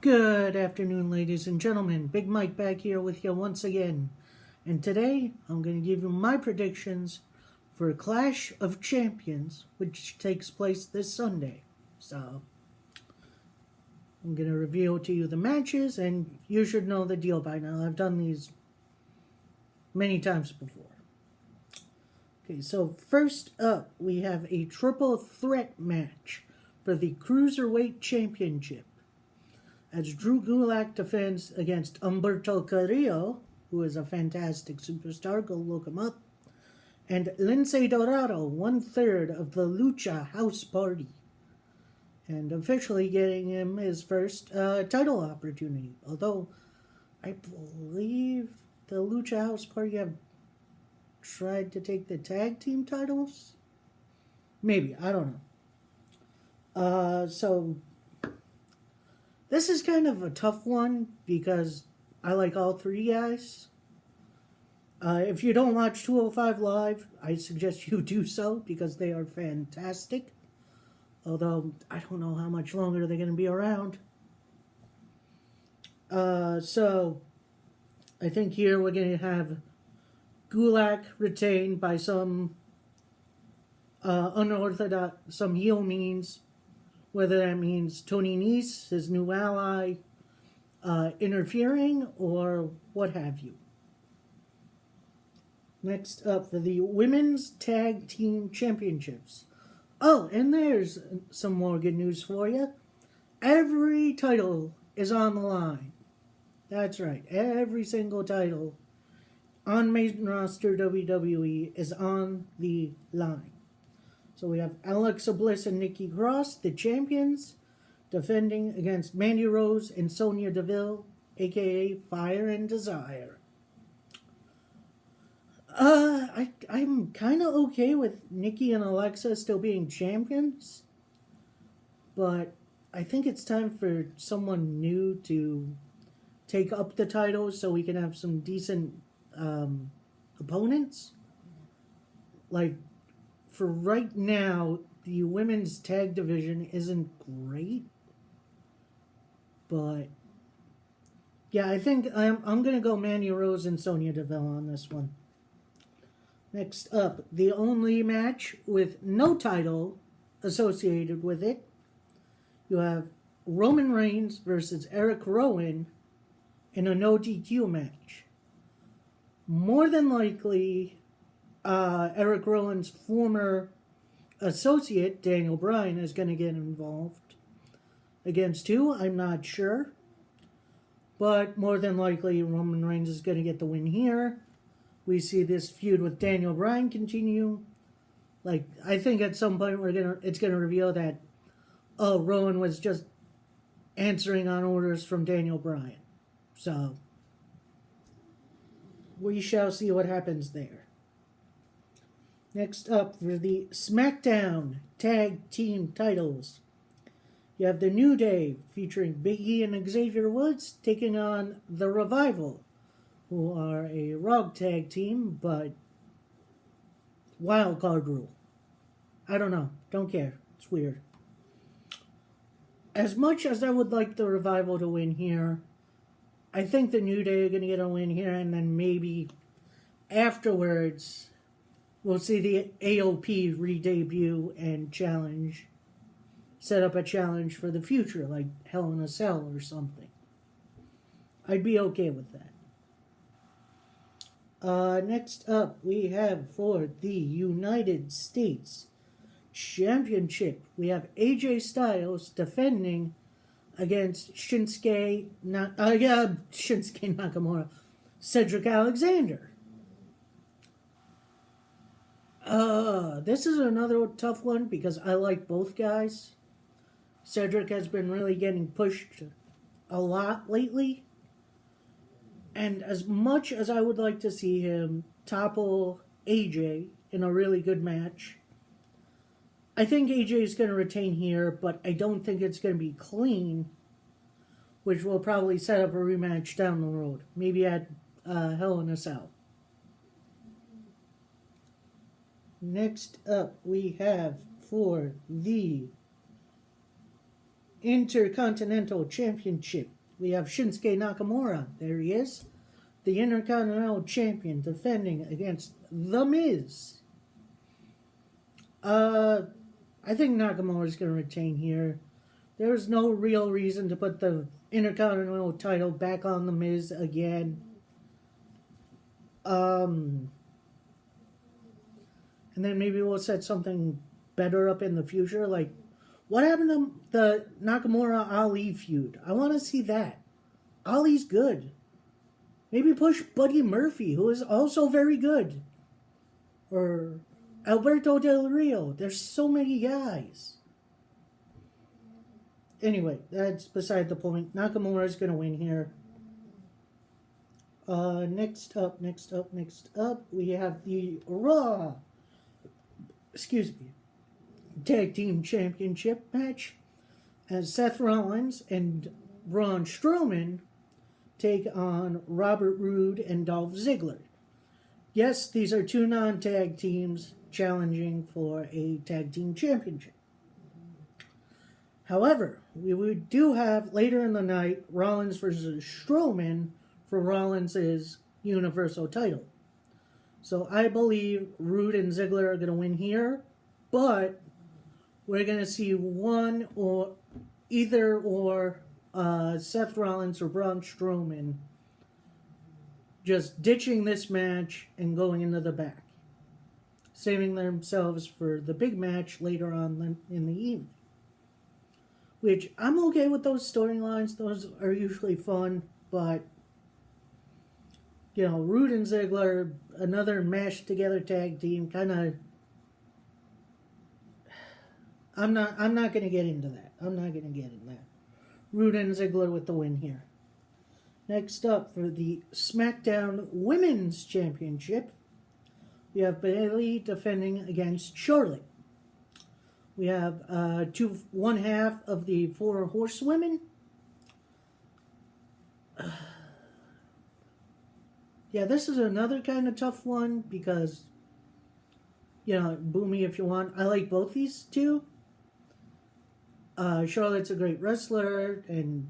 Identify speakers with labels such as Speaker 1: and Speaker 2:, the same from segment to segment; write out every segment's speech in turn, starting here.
Speaker 1: Good afternoon, ladies and gentlemen. Big Mike back here with you once again. And today, I'm going to give you my predictions for Clash of Champions, which takes place this Sunday. So, I'm going to reveal to you the matches, and you should know the deal by now. I've done these many times before. Okay, so first up, we have a triple threat match for the Cruiserweight Championship, as Drew Gulak defends against Humberto Carrillo, who is a fantastic superstar, go look him up, and Lince Dorado, 1/3 of the Lucha House Party, and officially getting him his first title opportunity. Although, I believe the Lucha House Party have tried to take the tag team titles? Maybe, I don't know. So this is kind of a tough one because I like all three guys. If you don't watch 205 Live, I suggest you do so because they are fantastic. Although, I don't know how much longer they're going to be around. So, I think here we're going to have Gulak retained by some unorthodox, some heel means, whether that means Tony Nese, his new ally, interfering, or what have you. Next up, for the Women's Tag Team Championships. Oh, and there's some more good news for you. Every title is on the line. That's right, every single title on main roster WWE is on the line. So we have Alexa Bliss and Nikki Cross, the champions, defending against Mandy Rose and Sonya Deville, aka Fire and Desire. I'm kind of okay with Nikki and Alexa still being champions, but I think it's time for someone new to take up the titles so we can have some decent opponents. Like, for right now, the women's tag division isn't great. But, yeah, I think I'm going to go Mandy Rose and Sonya Deville on this one. Next up, the only match with no title associated with it. You have Roman Reigns versus Eric Rowan in a no DQ match. More than likely, Eric Rowan's former associate, Daniel Bryan, is going to get involved. Against who? I'm not sure. But more than likely, Roman Reigns is going to get the win here. We see this feud with Daniel Bryan continue. Like, I think at some point it's going to reveal that, Rowan was just answering on orders from Daniel Bryan. So, we shall see what happens there. Next up, for the SmackDown Tag Team titles, you have the New Day featuring Big E and Xavier Woods taking on the Revival, who are a Raw tag team, but wild card rule. I don't know. Don't care. It's weird. As much as I would like the Revival to win here, I think the New Day are going to get a win here, and then maybe afterwards we'll see the AOP re-debut and challenge, set up a challenge for the future, like Hell in a Cell or something. I'd be okay with that. Next up, we have for the United States Championship, we have AJ Styles defending against Shinsuke Nakamura, Cedric Alexander. This is another tough one because I like both guys. Cedric has been really getting pushed a lot lately. And as much as I would like to see him topple AJ in a really good match, I think AJ is going to retain here, but I don't think it's going to be clean, which will probably set up a rematch down the road, maybe at Hell in a Cell. Next up, we have for the Intercontinental Championship, we have Shinsuke Nakamura. There he is. The Intercontinental Champion defending against The Miz. I think Nakamura is going to retain here. There's no real reason to put the Intercontinental title back on The Miz again. And then maybe we'll set something better up in the future. Like, what happened to the Nakamura-Ali feud? I want to see that. Ali's good. Maybe push Buddy Murphy, who is also very good. Or Alberto Del Rio. There's so many guys. Anyway, that's beside the point. Nakamura is going to win here. Next up, we have the Raw, Tag Team Championship match as Seth Rollins and Braun Strowman take on Robert Roode and Dolph Ziggler. Yes, these are two non-tag teams challenging for a tag team championship. However, we do have later in the night Rollins versus Strowman for Rollins' Universal title. So I believe Roode and Ziggler are going to win here, but we're going to see either Seth Rollins or Braun Strowman just ditching this match and going into the back, saving themselves for the big match later on in the evening. Which, I'm okay with those storylines. Those are usually fun, but Roode and Ziggler, another mashed together tag team, kind of. I'm not going to get into that. Roode and Ziggler with the win here. Next up, for the SmackDown Women's Championship, we have Bayley defending against Charlotte. We have one half of the Four Horsewomen. Yeah, this is another kind of tough one because, boo me if you want. I like both these two. Charlotte's a great wrestler, and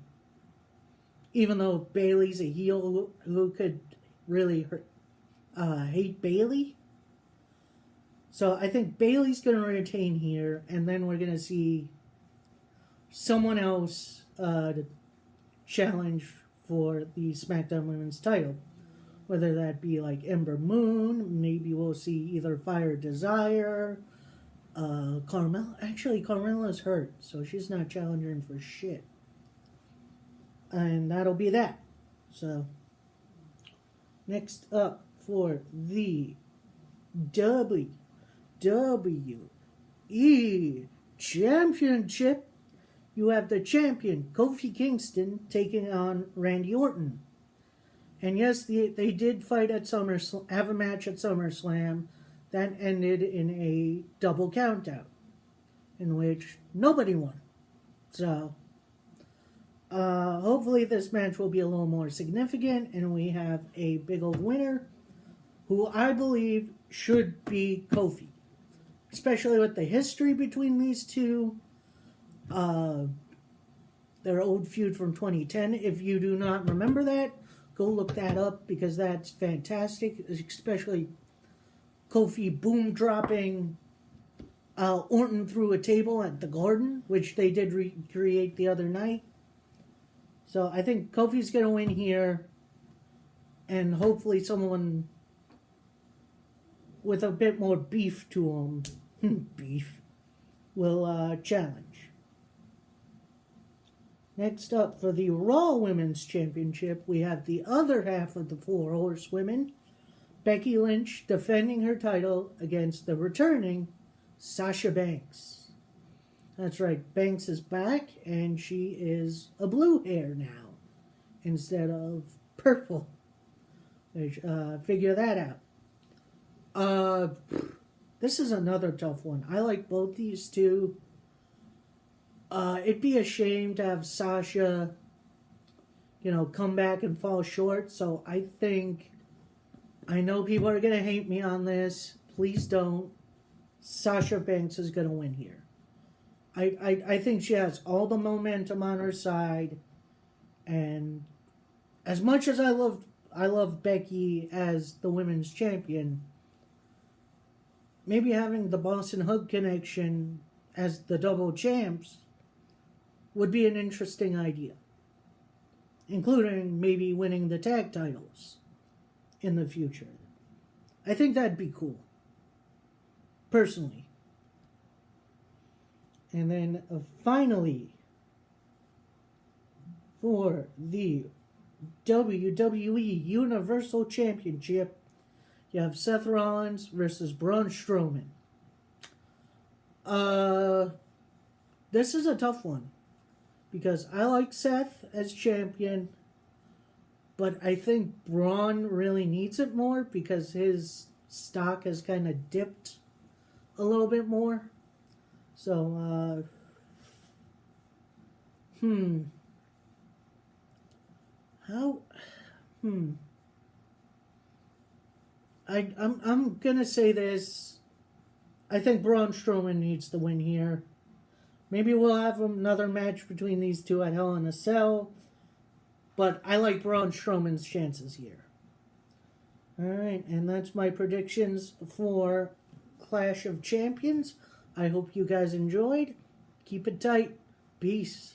Speaker 1: even though Bayley's a heel, who could really hate Bayley? So I think Bayley's going to retain here, and then we're going to see someone else challenge for the SmackDown Women's title. Whether that be like Ember Moon, maybe we'll see either Fire Desire, Carmella. Actually, Carmella's hurt, so she's not challenging for shit. And that'll be that. So, next up for the WWE Championship, you have the champion, Kofi Kingston, taking on Randy Orton. And yes, they did fight at SummerSlam, have a match at SummerSlam that ended in a double countout, in which nobody won. So, hopefully this match will be a little more significant, and we have a big old winner, who I believe should be Kofi. Especially with the history between these two. Their old feud from 2010. If you do not remember that, go look that up, because that's fantastic. Especially Kofi boom dropping Orton through a table at the Garden, which they did recreate the other night. So I think Kofi's going to win here, and hopefully someone with a bit more beef to him, will challenge. Next up, for the Raw Women's Championship, we have the other half of the Four Horsewomen, Becky Lynch defending her title against the returning Sasha Banks. That's right, Banks is back, and she is a blue hair now, instead of purple. Figure that out. This is another tough one. I like both these two. It'd be a shame to have Sasha, come back and fall short. So I know people are going to hate me on this. Please don't. Sasha Banks is going to win here. I think she has all the momentum on her side, and as much as I love Becky as the women's champion, maybe having the Boston Hug connection as the double champs would be an interesting idea, including maybe winning the tag titles in the future. I think that'd be cool, personally. And then finally, for the WWE Universal Championship, you have Seth Rollins versus Braun Strowman. This is a tough one because I like Seth as champion, but I think Braun really needs it more because his stock has kind of dipped a little bit more. So, I'm gonna say this. I think Braun Strowman needs the win here. Maybe we'll have another match between these two at Hell in a Cell, but I like Braun Strowman's chances here. Alright, and that's my predictions for Clash of Champions. I hope you guys enjoyed. Keep it tight. Peace.